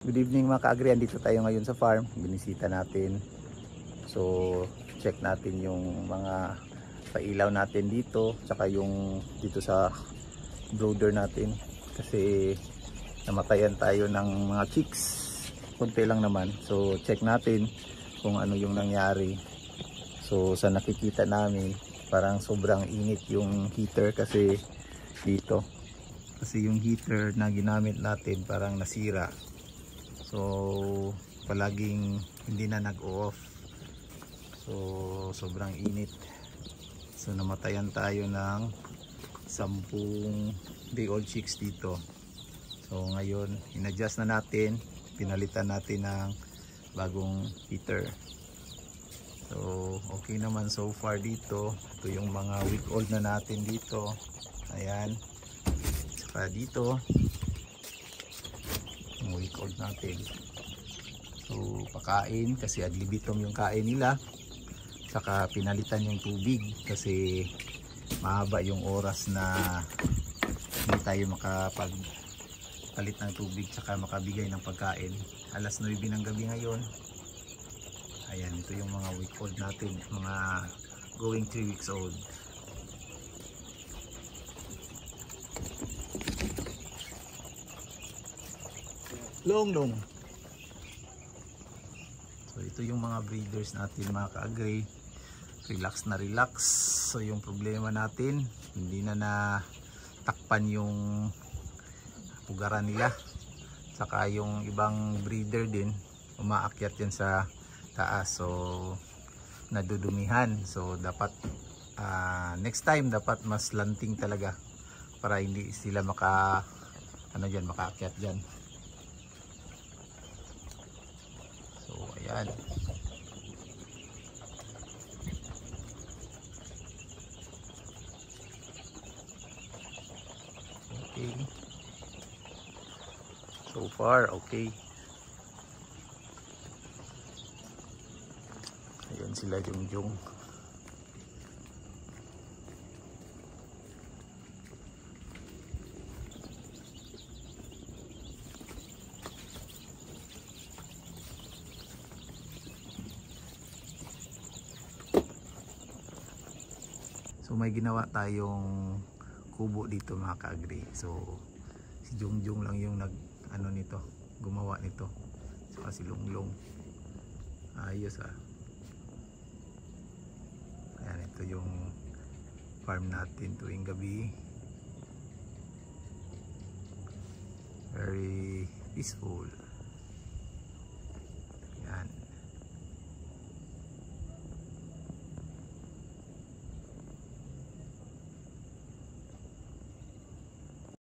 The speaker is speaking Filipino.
Good evening mga ka-agri, andito tayo ngayon sa farm. Binisita natin. So, check natin yung mga pailaw natin dito, tsaka yung dito sa brooder natin. Kasi namatayan tayo ng mga chicks. Kunti lang naman. So, check natin kung ano yung nangyari. So, sa nakikita namin, parang sobrang init yung heater kasi dito. Kasi yung heater na ginamit natin parang nasira. So palaging hindi na nag-off. So sobrang init. So namatayan tayo ng 10 day old chicks dito. So ngayon in-adjust na natin, pinalitan natin ng bagong heater. So okay naman so far dito. Ito yung mga week old na natin dito. Ayan. Saka dito yung week old natin. So pakain kasi adlibitom yung kain nila, saka pinalitan yung tubig kasi mahaba yung oras na hindi tayo makapagpalit ng tubig saka makabigay ng pagkain. Alas 9 ng gabi ngayon. Ayan, ito yung mga week old natin, mga going 3 weeks old. Long. So ito yung mga breeders natin mga ka-agri. Relax na relax. So yung problema natin, hindi na natakpan yung pugaran nila. Saka yung ibang breeder din umaakyat yan sa taas. So nadudumihan. So dapat next time dapat mas lanting talaga para hindi sila makaakyat dyan. Ayan. Okay. So far, okay. Ayan sila Jungjung. So may ginawa tayong kubo dito mga ka-agri. So si Jungjung lang yung gumawa nito. Saka si Lunglong. Ayos Ayan, ito yung farm natin tuwing gabi. Very peaceful.